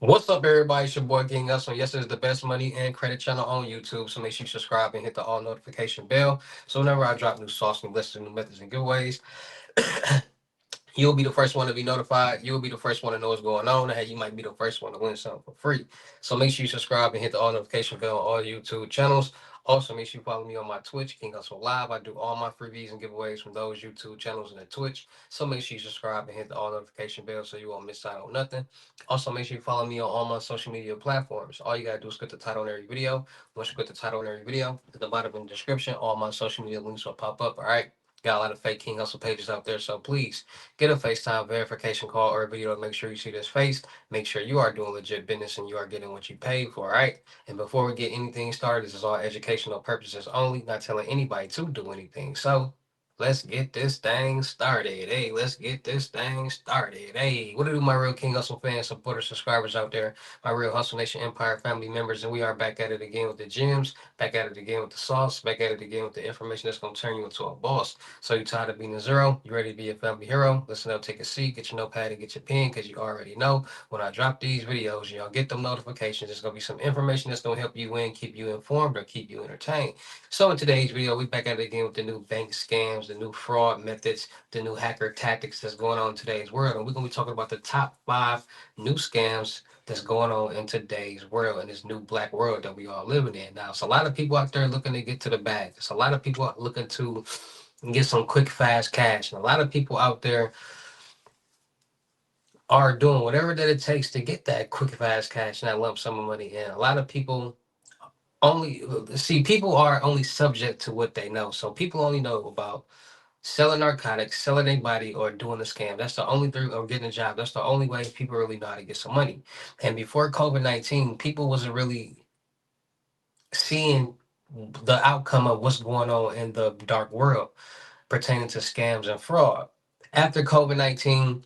What's up, everybody? It's your boy King Hussle. Yes, it's the best money and credit channel on YouTube. So make sure you subscribe and hit the all notification bell. So whenever I drop new sauce, new lists, new methods, and giveaways, you'll be the first one to be notified. You'll be the first one to know what's going on. And hey, you might be the first one to win something for free. So make sure you subscribe and hit the all notification bell on all YouTube channels. Also, make sure you follow me on my Twitch, King Hustle Live. I do all my freebies and giveaways from those YouTube channels and the Twitch. So make sure you subscribe and hit the all notification bell so you won't miss out on nothing. Also, make sure you follow me on all my social media platforms. All you gotta do is click the title on every video. Once you click the title on every video, at the bottom in the description, all my social media links will pop up. All right. Got a lot of fake King Hustle pages out there, so please get a FaceTime verification call or a video to make sure you see this face. Make sure you are doing legit business and you are getting what you paid for, all right? And before we get anything started, this is all educational purposes only, not telling anybody to do anything. So let's get this thing started. Hey, let's get this thing started. Hey, what do my real King Hustle fans, supporters, subscribers out there, my real Hustle Nation Empire family members, and we are back at it again with the gems, back at it again with the sauce, back at it again with the information that's going to turn you into a boss. So you tired of being a zero? You ready to be a family hero? Listen up, take a seat, get your notepad and get your pen, because you already know when I drop these videos, y'all get them notifications. There's gonna be some information that's gonna help you win, keep you informed, or keep you entertained. So in today's video, we back at it again with the new bank scams, the new fraud methods, the new hacker tactics that's going on in today's world. And we're gonna be talking about the top 5 new scams that's going on in today's world, in this new black world that we all living in. Now, it's a lot of people out there looking to get to the bag. It's a lot of people out looking to get some quick, fast cash. And a lot of people out there are doing whatever that it takes to get that quick, fast cash and that lump sum of money. And a lot of people only see people are only subject to what they know. So people only know about selling narcotics, selling their body, or doing a scam. That's the only thing, or getting a job. That's the only way people really know how to get some money. And before COVID-19, people wasn't really seeing the outcome of what's going on in the dark world pertaining to scams and fraud. After COVID-19,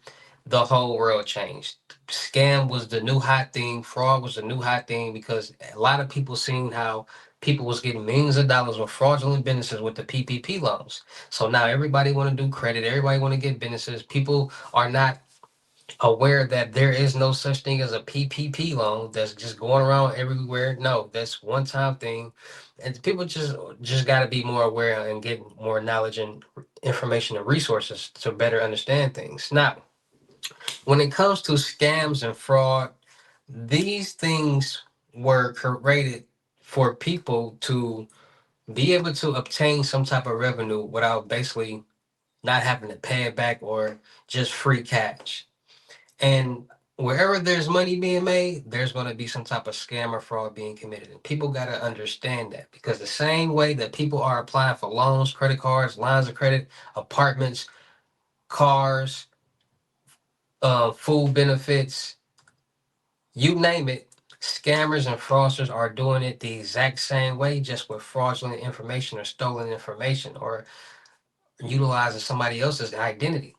the whole world changed. Scam was the new hot thing, fraud was the new hot thing, because a lot of people seen how people was getting millions of dollars with fraudulent businesses with the PPP loans. So now everybody want to do credit, everybody want to get businesses. People are not aware that there is no such thing as a PPP loan that's just going around everywhere. No, that's one time thing, and people just got to be more aware and get more knowledge and information and resources to better understand things. Now, when it comes to scams and fraud, these things were created for people to be able to obtain some type of revenue without basically not having to pay it back or just free cash. And wherever there's money being made, there's going to be some type of scam or fraud being committed. And people got to understand that, because the same way that people are applying for loans, credit cards, lines of credit, apartments, cars, food benefits, you name it, scammers and fraudsters are doing it the exact same way, just with fraudulent information or stolen information or utilizing somebody else's identity.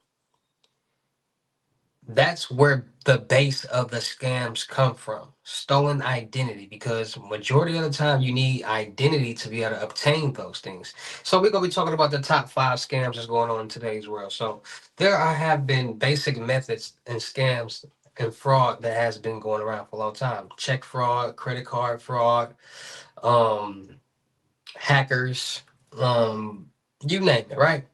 That's where the base of the scams come from, stolen identity, because majority of the time you need identity to be able to obtain those things. So we're going to be talking about the top 5 scams that's going on in today's world. So have been basic methods and scams and fraud that has been going around for a long time: check fraud, credit card fraud, um hackers, um you name it, right?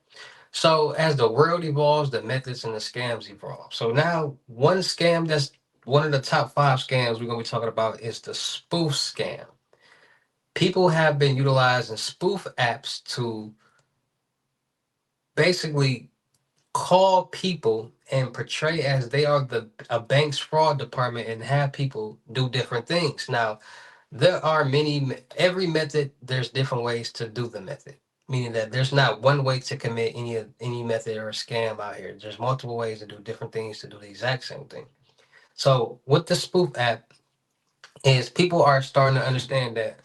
So as the world evolves, the methods and the scams evolve. So now one scam that's one of the top 5 scams we're going to be talking about is the spoof scam. People have been utilizing spoof apps to basically call people and portray as they are a bank's fraud department and have people do different things. Now, there are every method, there's different ways to do the method. Meaning that there's not one way to commit any method or scam out here. There's multiple ways to do different things to do the exact same thing. So with the spoof app is people are starting to understand that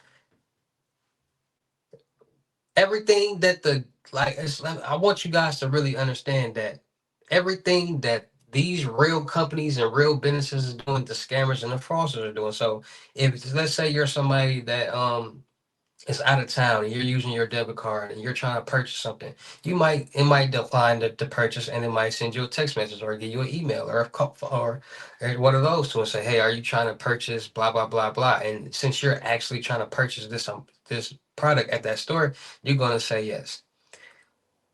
everything that I want you guys to really understand that everything that these real companies and real businesses is doing, the scammers and the fraudsters are doing. So if let's say you're somebody that is out of town and you're using your debit card and you're trying to purchase something, it might decline the purchase and it might send you a text message or give you an email or a call or one of those two and say, hey, are you trying to purchase blah blah blah blah? And since you're actually trying to purchase this product at that store, you're gonna say yes.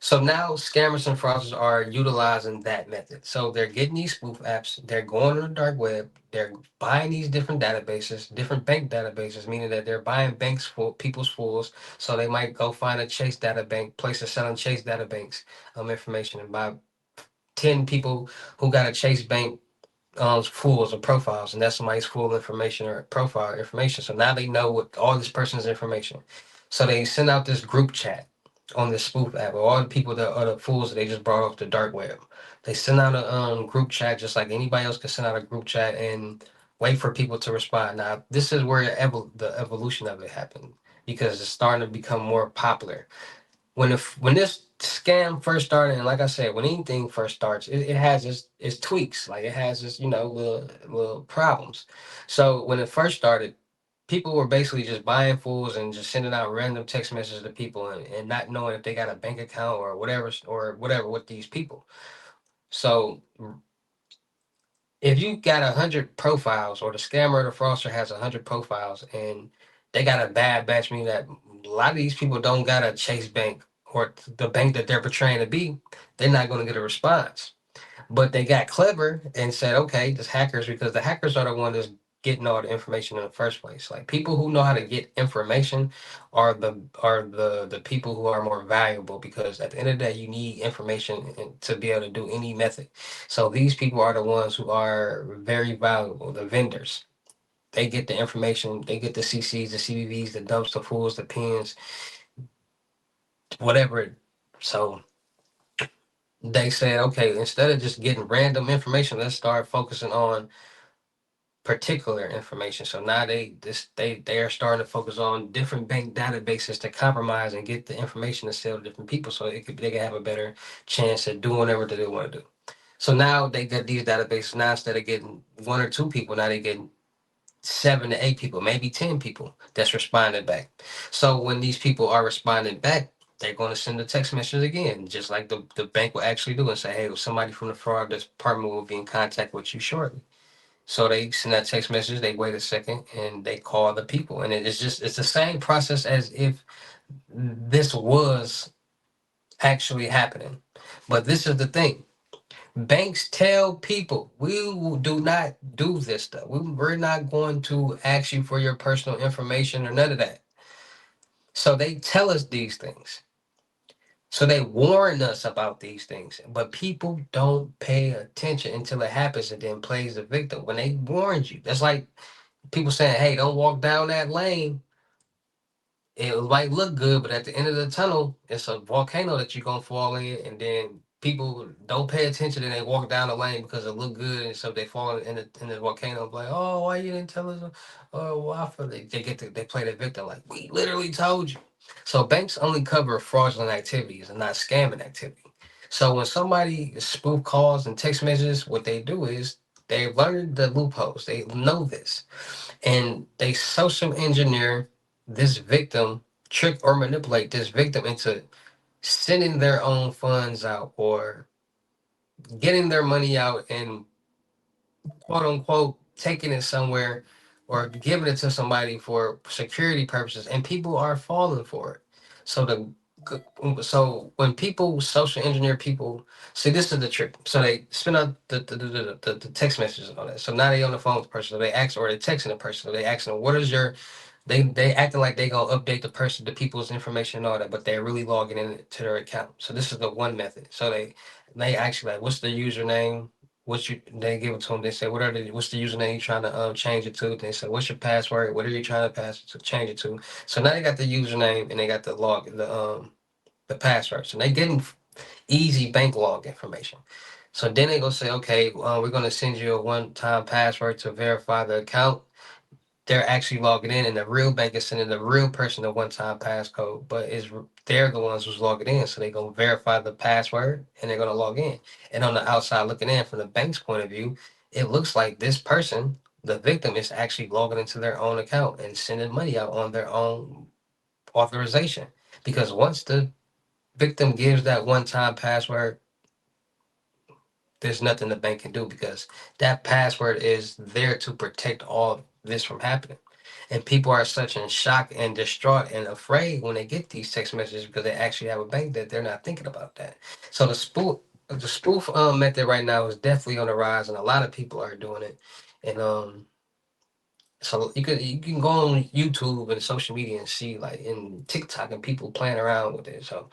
So now scammers and fraudsters are utilizing that method. So they're getting these spoof apps, they're going on the dark web, they're buying these different databases, different bank databases, meaning that they're buying banks for people's fools. So they might go find a Chase data bank, place of selling Chase data banks information and buy 10 people who got a Chase bank fools or profiles, and that's somebody's full information or profile information. So now they know what all this person's information. So they send out this group chat on this spoof app of all the people that are the fools that they just brought off the dark web. They send out a group chat just like anybody else could send out a group chat and wait for people to respond. Now this is where the evolution of it happened because it's starting to become more popular when this scam first started, and like I said, when anything first starts, it has its tweaks, like it has its little problems. So when it first started, people were basically just buying fools and just sending out random text messages to people and not knowing if they got a bank account or whatever with these people. So if you got 100 profiles, or the scammer or the fraudster has 100 profiles, and they got a bad batch, meaning that a lot of these people don't got a Chase Bank or the bank that they're portraying to be, they're not going to get a response. But they got clever and said, okay, just hackers, because the hackers are the one that's getting all the information in the first place. Like people who know how to get information are the people who are more valuable because at the end of the day, you need information to be able to do any method. So these people are the ones who are very valuable, the vendors. They get the information, they get the CCs, the CVVs, the dumps, the fools, the pins, whatever. So they said, okay, instead of just getting random information, let's start focusing on particular information. So now they are starting to focus on different bank databases to compromise and get the information to sell to different people, so they can have a better chance at doing whatever they want to do. So now they got these databases. Now instead of getting one or two people, now they getting 7 to 8 people, maybe 10 people that's responding back. So when these people are responding back, they're going to send a text message again, just like the bank will actually do and say, hey, somebody from the fraud department will be in contact with you shortly. So they send that text message, they wait a second, and they call the people. And it's the same process as if this was actually happening. But this is the thing. Banks tell people do not do this stuff. We're not going to ask you for your personal information or none of that. So they tell us these things. So they warn us about these things. But people don't pay attention until it happens and then plays the victim. When they warned you, that's like people saying, hey, don't walk down that lane. It might look good, but at the end of the tunnel, it's a volcano that you're gonna fall in, and then people don't pay attention and they walk down the lane because it look good, and so they fall in the volcano. Like, oh, why you didn't tell us? Oh, why for they play the victim like we literally told you. So banks only cover fraudulent activities and not scamming activity. So when somebody spoof calls and text messages, what they do is they learn the loopholes. They know this and they social engineer this victim, trick or manipulate this victim into sending their own funds out or getting their money out and quote unquote taking it somewhere or giving it to somebody for security purposes, and people are falling for it. So so when people social engineer people, see this is the trick. So they spin out the text messages and all that. So now they on the phone with the person. So they ask or they texting the person. So they asking them, what is your they acting like they gonna update the people's information and all that, but they're really logging into their account. So this is the one method. So they actually like, what's the username? They give it to them. They say, what's the username you trying to change it to? They say, what's your password? What are you trying to change it to? So now they got the username and they got the password. So they getting easy bank log information. So then they gonna say, okay, we're gonna send you a one-time password to verify the account. They're actually logging in, and the real bank is sending the real person a one-time passcode, but they're the ones who's logging in, so they're gonna verify the password and they're gonna log in. And on the outside looking in, from the bank's point of view, it looks like this person, the victim, is actually logging into their own account and sending money out on their own authorization, because once the victim gives that one-time password, there's nothing the bank can do, because that password is there to protect all this from happening. And people are such in shock and distraught and afraid when they get these text messages because they actually have a bank that they're not thinking about that. So the spoof method right now is definitely on the rise, and a lot of people are doing it. And so you can go on YouTube and social media and see, like, in TikTok, and people playing around with it. So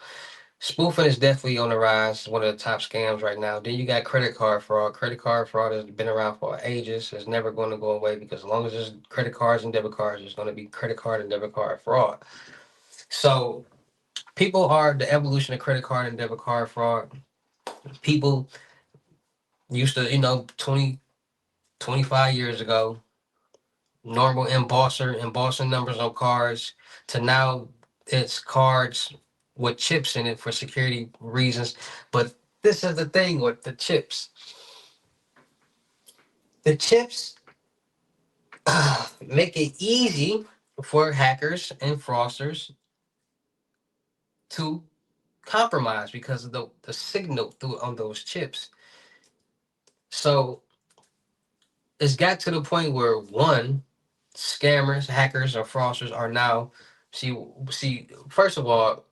spoofing is definitely on the rise. It's one of the top scams right now. Then you got credit card fraud. Credit card fraud has been around for ages. It's never going to go away, because as long as there's credit cards and debit cards, there's going to be credit card and debit card fraud. So people are the evolution of credit card and debit card fraud. People used to, 25 years ago, normal embossing numbers on cards, to now it's cards with chips in it for security reasons. But this is the thing with the chips. The chips make it easy for hackers and fraudsters to compromise because of the signal through on those chips. So it's got to the point where, one, scammers, hackers, or fraudsters are now, see, first of all,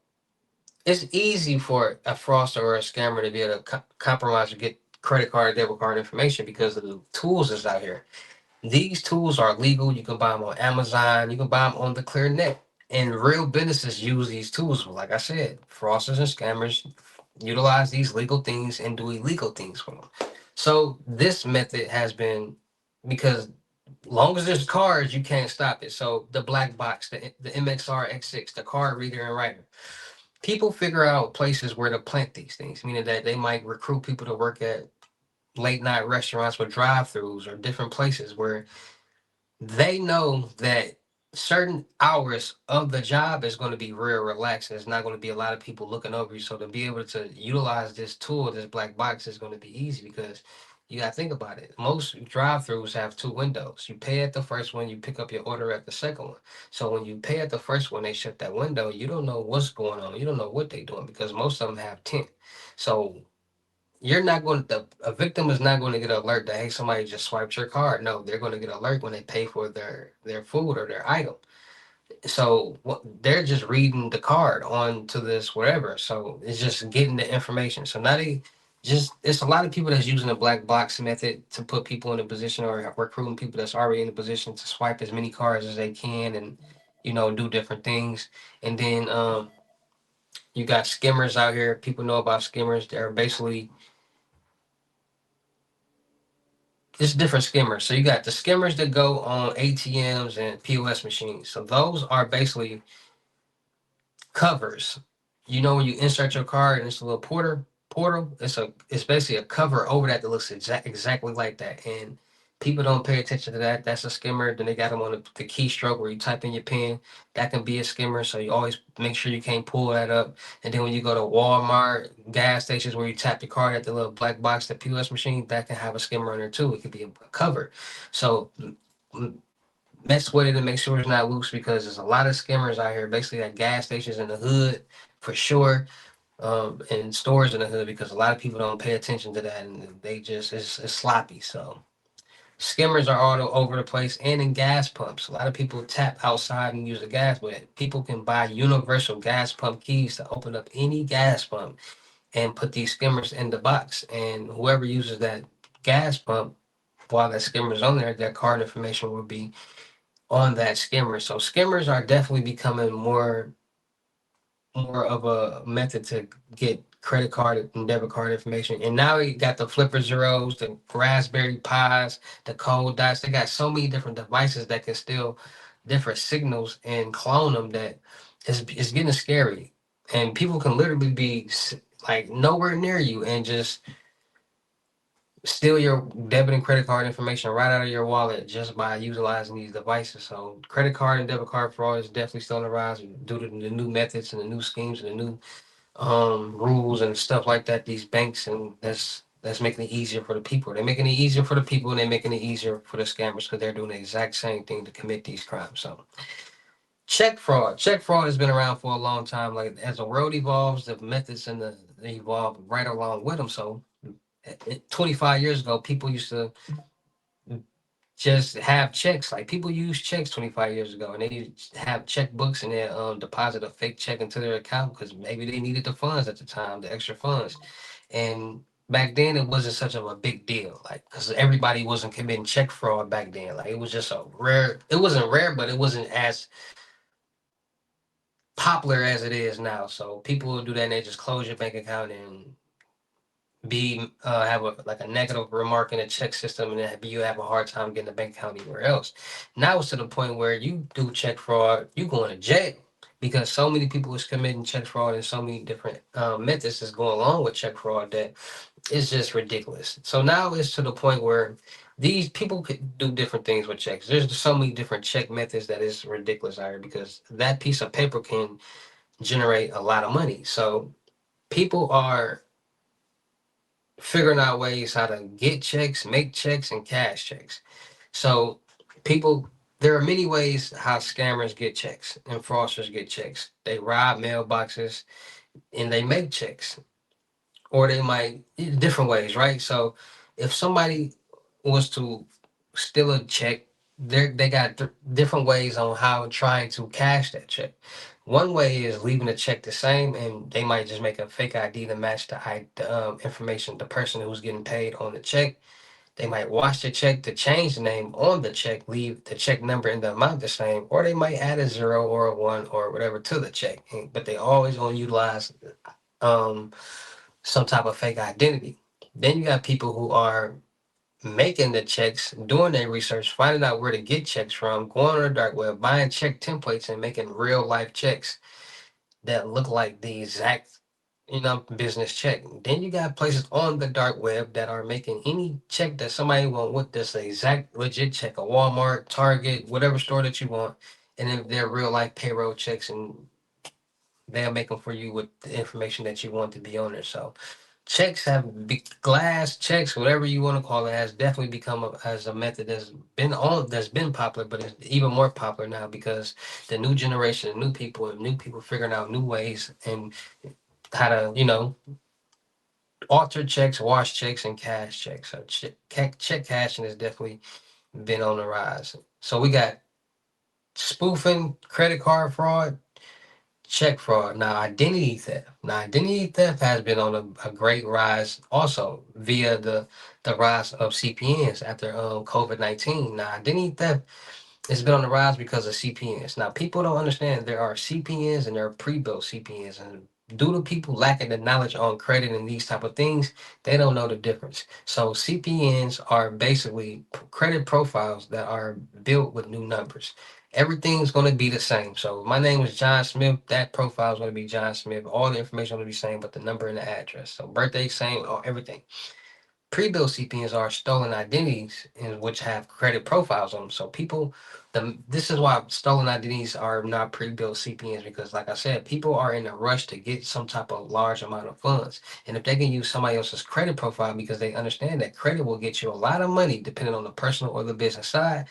it's easy for a fraudster or a scammer to be able to compromise or get credit card or debit card information because of the tools that's out here. These tools are legal. You can buy them on Amazon. You can buy them on the clear net. And real businesses use these tools. Like I said, fraudsters and scammers utilize these legal things and do illegal things for them. So this method has been, because long as there's cards, you can't stop it. So the black box, the MXR X6, the card reader and writer, people figure out places where to plant these things, meaning that they might recruit people to work at late night restaurants with drive-throughs, or different places where they know that certain hours of the job is going to be real relaxed. There's not going to be a lot of people looking over you. So to be able to utilize this tool, this black box, is going to be easy, because you got to think about it. Most drive-throughs have two windows. You pay at the first one, you pick up your order at the second one. So when you pay at the first one, they shut that window. You don't know what's going on. You don't know what they're doing, because most of them have tent. So you're not going to, a victim is not going to get an alert that, hey, somebody just swiped your card. No, they're going to get an alert when they pay for their food or their item. So what, they're just reading the card on to this whatever. So it's just getting the information. So now they just, it's a lot of people that's using the black box method to put people in a position, or recruiting people that's already in a position to swipe as many cards as they can, and do different things. And then you got skimmers out here. People know about skimmers. They're basically, it's different skimmers. So you got the skimmers that go on ATMs and POS machines. So those are basically covers. When you insert your card and it's a little portal, it's basically a cover over that looks exactly like that. And people don't pay attention to that. That's a skimmer. Then they got them on the keystroke where you type in your PIN. That can be a skimmer. So you always make sure you can't pull that up. And then when you go to Walmart, gas stations where you tap your card at the little black box, the POS machine, that can have a skimmer on there too. It could be a cover. So mess with it and make sure it's not loose, because there's a lot of skimmers out here, basically at gas stations in the hood, for sure, and stores in the hood, because a lot of people don't pay attention to that, and they just, it's sloppy. So skimmers are all over the place, and in gas pumps. A lot of people tap outside and use the gas, but people can buy universal gas pump keys to open up any gas pump and put these skimmers in the box. And whoever uses that gas pump while that skimmer's on there, their card information will be on that skimmer. So skimmers are definitely becoming more of a method to get credit card and debit card information. And now you got the flipper zeros, the Raspberry Pis, the cold dots. They got so many different devices that can steal different signals and clone them, that it's getting scary. And people can literally be like nowhere near you and just steal your debit and credit card information right out of your wallet just by utilizing these devices. So credit card and debit card fraud is definitely still on the rise due to the new methods and the new schemes and the new rules and stuff like that. These banks, and that's making it easier for the people. They're making it easier for the people, and they're making it easier for the scammers, because they're doing the exact same thing to commit these crimes. So Check fraud. Check fraud has been around for a long time. Like as the world evolves, the methods and they evolve right along with them. So, 25 years ago, people used to just have checks. Like people used checks 25 years ago, and they have checkbooks and they deposit a fake check into their account because maybe they needed the funds at the time, the extra funds. And back then, it wasn't such of a big deal, like because everybody wasn't committing check fraud back then. Like it was just a rare. It wasn't rare, but it wasn't as popular as it is now. So people will do that and they just close your bank account and be have a like a negative remark in the check system, and then you have a hard time getting a bank account anywhere else. Now it's to the point where you do check fraud, you going to jail because so many people is committing check fraud and so many different methods is going along with check fraud that it's just ridiculous. So now it's to the point where these people could do different things with checks. There's so many different check methods that is ridiculous out here because that piece of paper can generate a lot of money. So people are figuring out ways how to get checks, make checks, and cash checks. So people, there are many ways how scammers get checks and fraudsters get checks. They rob mailboxes and they make checks, or they might different ways, right? So if somebody wants to steal a check, they got different ways on how trying to cash that check. One way is leaving the check the same, and they might just make a fake ID to match the information, the person who's getting paid on the check. They might wash the check to change the name on the check, leave the check number and the amount the same, or they might add a zero or a one or whatever to the check. But they always gonna utilize um, some type of fake identity. Then you got people who are making the checks, doing their research, finding out where to get checks from, going on the dark web, buying check templates and making real life checks that look like the exact, business check. Then you got places on the dark web that are making any check that somebody want with this exact legit check, a Walmart, Target, whatever store that you want, and then they're real life payroll checks and they'll make them for you with the information that you want to be on there. So checks have glass checks, whatever you want to call it, has definitely become as a method that's been popular, but it's even more popular now because the new generation, new people figuring out new ways and how to alter checks, wash checks, and cash checks. So check cashing has definitely been on the rise. So we got spoofing, credit card fraud, check fraud. Now, identity theft. Now, identity theft has been on a great rise also via the rise of CPNs after COVID-19. Now, identity theft it's been on the rise because of CPNs. Now, people don't understand there are CPNs and there are pre-built CPNs, and due to people lacking the knowledge on credit and these type of things, they don't know the difference. So CPNs are basically credit profiles that are built with new numbers. Everything's going to be the same. So my name is John Smith. That profile is going to be John Smith. All the information is going to be the same, but the number and the address. So birthday same, everything. Pre-built CPNs are stolen identities in which have credit profiles on them. So this is why stolen identities are not pre-built CPNs because, like I said, people are in a rush to get some type of large amount of funds, and if they can use somebody else's credit profile because they understand that credit will get you a lot of money depending on the personal or the business side,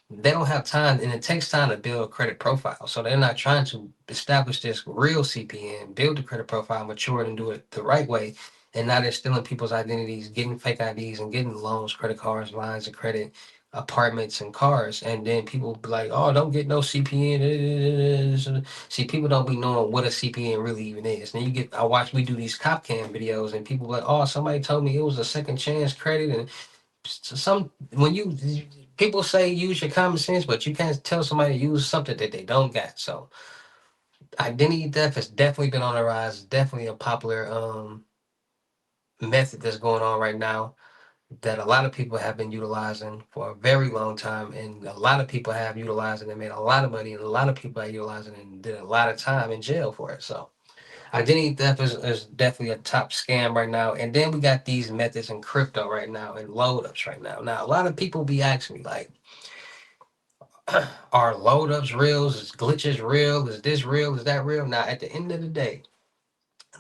they don't have time, and it takes time to build a credit profile. So they're not trying to establish this real CPN, build the credit profile, mature it, and do it the right way. And now they're stealing people's identities, getting fake IDs, and getting loans, credit cards, lines of credit, apartments, and cars. And then people be like, "Oh, don't get no CPN." See, people don't be knowing what a CPN really even is. Then we do these cop cam videos, and people be like, "Oh, somebody told me it was a second chance credit," and some when you people say use your common sense, but you can't tell somebody to use something that they don't got. So identity theft has definitely been on the rise. Definitely a popular method that's going on right now that a lot of people have been utilizing for a very long time, and a lot of people have utilized it and made a lot of money, and a lot of people are utilizing it and did a lot of time in jail for it. So identity theft is definitely a top scam right now. And then we got these methods in crypto right now and load ups right now. Now, a lot of people be asking me, like, are load ups real? Is glitches real? Is this real? Is that real? Now, at the end of the day,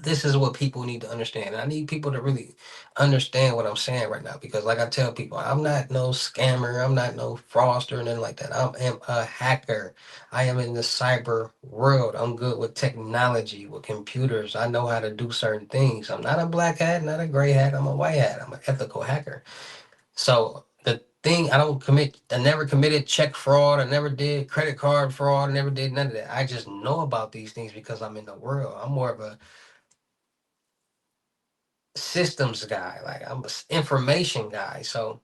This is what people need to understand. I need people to really understand what I'm saying right now because, like I tell people, I'm not no scammer, I'm not no fraudster, or nothing like that. I am a hacker. I am in the cyber world. I'm good with technology, with computers. I know how to do certain things. I'm not a black hat, not a gray hat. I'm a white hat. I'm an ethical hacker. So the thing, I never committed check fraud. I never did credit card fraud. I never did none of that. I just know about these things because I'm in the world. I'm more of a systems guy. Like I'm a information guy. So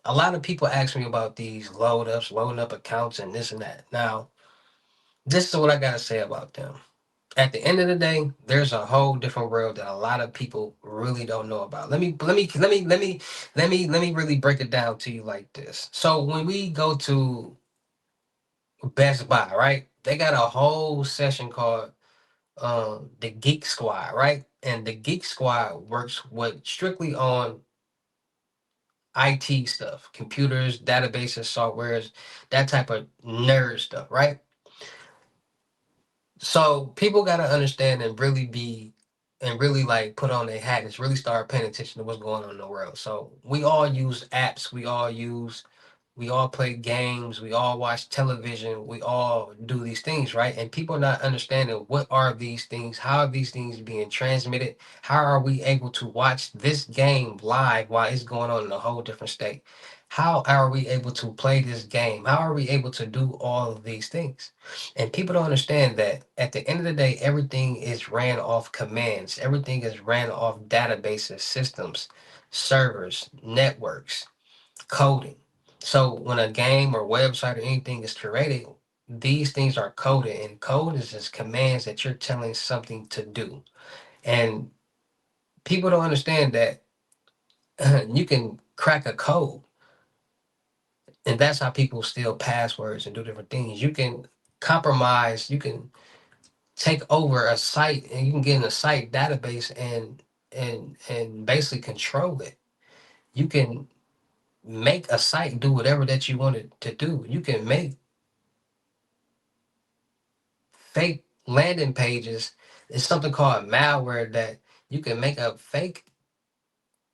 a lot of people ask me about these loading up accounts and this and that. Now, this is what I gotta say about them. At the end of the day, there's a whole different world that a lot of people really don't know about. Let me really break it down to you like this. So when we go to Best Buy, right? They got a whole session called the Geek Squad, right? And the Geek Squad works with strictly on IT stuff, computers, databases, softwares, that type of nerd stuff, right? So people got to understand and really be and really like put on their hat and really start paying attention to what's going on in the world. So we all use apps, we all play games, we all watch television, we all do these things, right? And people are not understanding what are these things, how are these things being transmitted, how are we able to watch this game live while it's going on in a whole different state? How are we able to play this game? How are we able to do all of these things? And people don't understand that at the end of the day, everything is ran off commands, everything is ran off databases, systems, servers, networks, coding. So when a game or website or anything is created, these things are coded, and code is just commands that you're telling something to do. And people don't understand that you can crack a code, and that's how people steal passwords and do different things. You can compromise, you can take over a site, and you can get in a site database and basically control it. You can make a site do whatever that you want it to do. You can make fake landing pages. It's something called malware that you can make a fake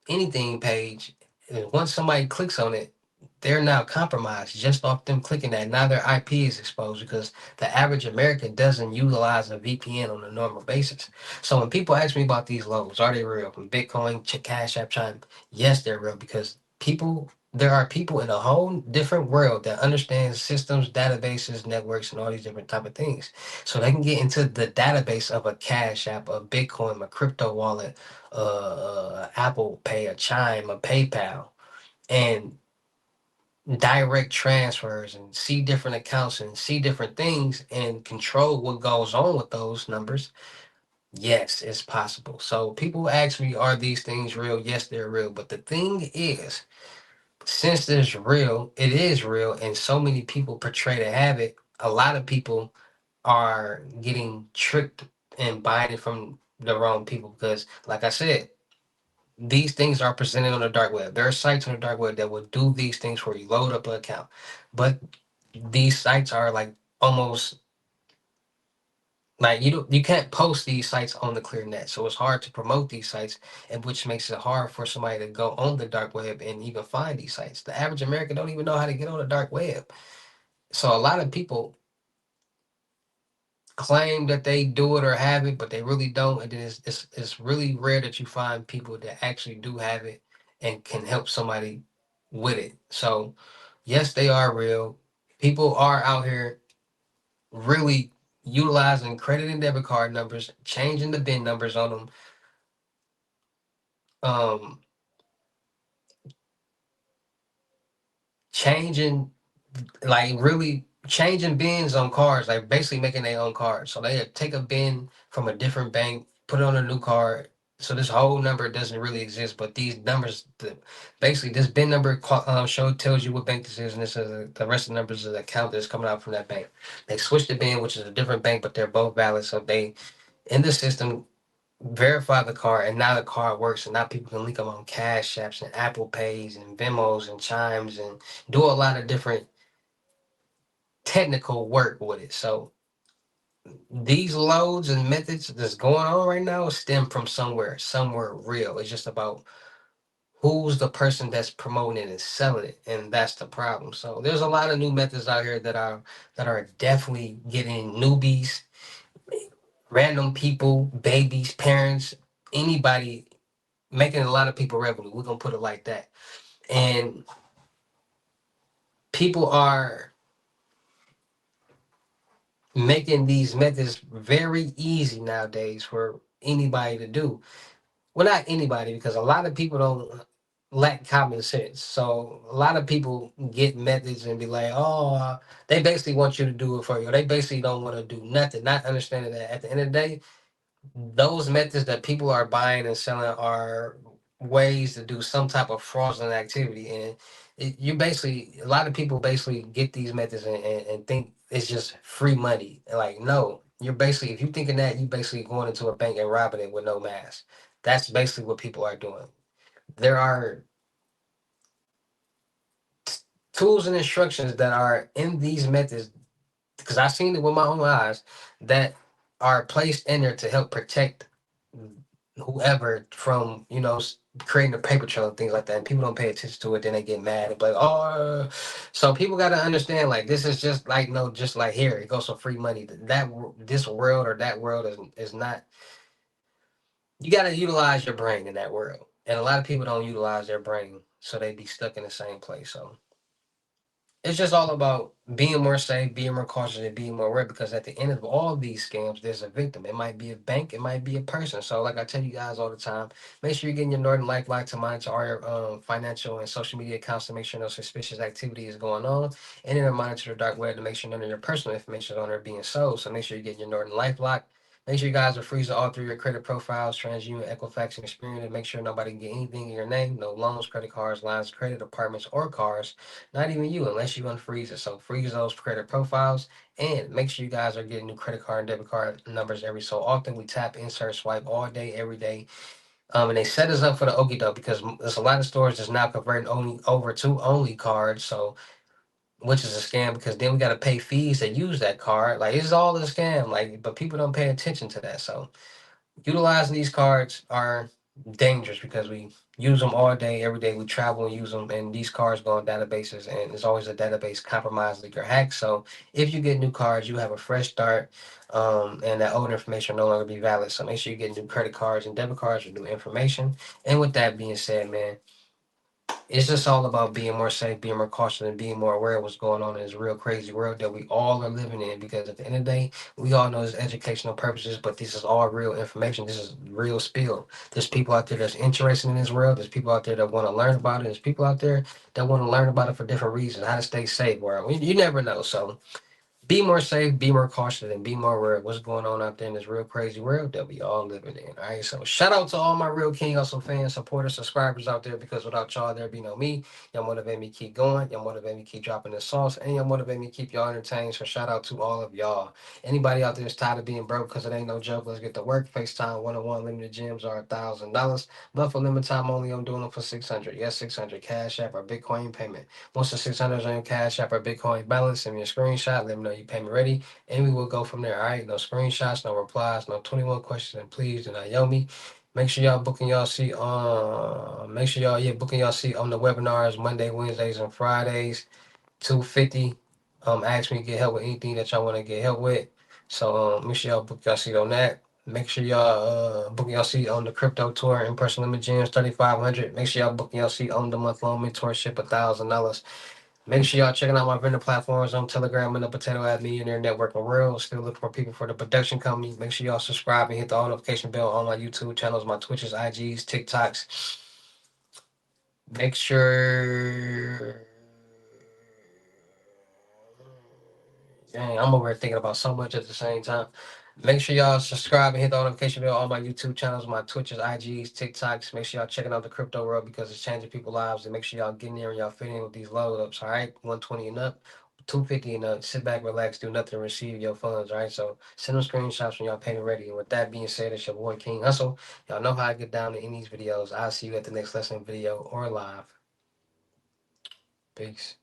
anything page, and once somebody clicks on it, they're now compromised just off them clicking that. Now their IP is exposed because the average American doesn't utilize a VPN on a normal basis. So when people ask me about these loans, are they real? From Bitcoin, Cash App, Chime, yes, they're real because there are people in a whole different world that understand systems, databases, networks, and all these different type of things. So they can get into the database of a Cash App, a Bitcoin, a crypto wallet, Apple Pay, a Chime, a PayPal, and direct transfers and see different accounts and see different things and control what goes on with those numbers. Yes, it's possible. So people ask me, are these things real? Yes, they're real. But the thing is, since it's real, it is real, and so many people portray to have it, a lot of people are getting tricked and buying it from the wrong people because, like I said, these things are presented on the dark web. There are sites on the dark web that will do these things for you, load up an account. But these sites are like almost like you can't post these sites on the clear net. So it's hard to promote these sites, and which makes it hard for somebody to go on the dark web and even find these sites. The average American don't even know how to get on the dark web. So a lot of people claim that they do it or have it, but they really don't. And then it's really rare that you find people that actually do have it and can help somebody with it. So yes, they are real. People are out here really utilizing credit and debit card numbers, changing the bin numbers on them, um, changing like really changing bins on cards, like basically making their own cards. So they take a bin from a different bank, put it on a new card. So this whole number doesn't really exist, but these numbers, basically this bin number show tells you what bank this is, and this is the rest of the numbers of the account that's coming out from that bank. They switch the bin, which is a different bank, but they're both valid. So they in the system verify the card, and now the card works, and now people can link them on Cash Apps and Apple Pays and Venmos and Chimes and do a lot of different technical work with it. So these loads and methods that's going on right now stem from somewhere real. It's just about who's the person that's promoting it and selling it, and that's the problem. So there's a lot of new methods out here that are definitely getting newbies, random people, babies, parents, anybody, making a lot of people revenue. We're gonna put it like that. And people are making these methods very easy nowadays for anybody to do. Well, not anybody, because a lot of people don't lack common sense. So a lot of people get methods and be like, oh, they basically want you to do it for you. They basically don't want to do nothing, not understanding that at the end of the day, those methods that people are buying and selling are ways to do some type of fraudulent activity. And you basically, a lot of people basically get these methods and think it's just free money. Like, no, you're basically, if you thinking that, you basically going into a bank and robbing it with no mask. That's basically what people are doing. There are tools and instructions that are in these methods, because I've seen it with my own eyes, that are placed in there to help protect whoever from, creating a paper trail and things like that. And people don't pay attention to it, then they get mad and be like, oh. So people got to understand, like, this is just like, no, just like, here it goes, some free money. This world or that world is not. You got to utilize your brain in that world, and a lot of people don't utilize their brain, so they be stuck in the same place. So it's just all about being more safe, being more cautious, and being more aware. Because at the end of all these scams, there's a victim. It might be a bank, it might be a person. So, like I tell you guys all the time, make sure you're getting your Northern Lifeline to monitor all your financial and social media accounts to make sure no suspicious activity is going on, and then monitor the dark web to make sure none of your personal information is on there being sold. So, make sure you're getting your Northern Lifeline. Make sure you guys are freezing all through your credit profiles, TransUnion, Equifax, and Experian, and make sure nobody can get anything in your name, no loans, credit cards, lines of credit, apartments, or cars, not even you, unless you unfreeze it. So freeze those credit profiles and make sure you guys are getting new credit card and debit card numbers every so often. We tap, insert, swipe all day, every day. And they set us up for the okie doke, because there's a lot of stores that's now converting only over to only cards. So which is a scam, because then we got to pay fees to use that card. Like, it's all a scam. Like, but people don't pay attention to that. So utilizing these cards are dangerous, because we use them all day, every day. We travel and use them, and these cards go on databases, and there's always a database compromised, leak, or hacked. So if you get new cards, you have a fresh start, and that old information will no longer be valid. So make sure you get new credit cards and debit cards with new information. And with that being said, man, it's just all about being more safe, being more cautious, and being more aware of what's going on in this real crazy world that we all are living in. Because at the end of the day, we all know it's educational purposes, but this is all real information. This is real spill. There's people out there that's interested in this world. There's people out there that want to learn about it. There's people out there that want to learn about it for different reasons. How to stay safe, world. You never know. So be more safe, be more cautious, and be more aware of what's going on out there in this real crazy world that we all living in. All right. So shout out to all my real King Hustle fans, supporters, subscribers out there, because without y'all there be no me. Y'all motivate me keep going. Y'all motivate me keep dropping the sauce. And y'all motivate me keep y'all entertained. So shout out to all of y'all. Anybody out there that's tired of being broke, because it ain't no joke, let's get to work. FaceTime 101 limited gyms are $1,000. But for limited time only, I'm doing them for 600. Yes, 600 Cash App or Bitcoin payment. Once the 600 is on your Cash App or Bitcoin balance, send me a screenshot. Let me know you payment ready, and we will go from there. All right, no screenshots, no replies, no 21 questions, and please do not yell me. Make sure y'all booking y'all seat on. Make sure y'all booking y'all seat on the webinars Monday, Wednesdays, and Fridays. 250. Ask me to get help with anything that y'all want to get help with. So make sure y'all book y'all seat on that. Make sure y'all book y'all seat on the crypto tour in person limit gyms 3,500. Make sure y'all book y'all seat on the month long mentorship $1,000. Make sure y'all checking out my vendor platforms on Telegram and the Potato App Millionaire Networking World. Still looking for people for the production company. Make sure y'all subscribe and hit the all notification bell on my YouTube channels, my Twitches, IGs, TikToks. Make sure. Dang, I'm over here thinking about so much at the same time. Make sure y'all subscribe and hit the notification bell on my YouTube channels, my Twitches, IGs, TikToks. Make sure y'all checking out the crypto world, because it's changing people's lives. And make sure y'all get in there and y'all fit in with these load ups. All right, 120 and up, 250 and up. Sit back, relax, do nothing, receive your funds. All right, so send them screenshots when y'all payment ready. And with that being said, it's your boy King Hustle. Y'all know how I get down in these videos. I'll see you at the next lesson video or live. Peace.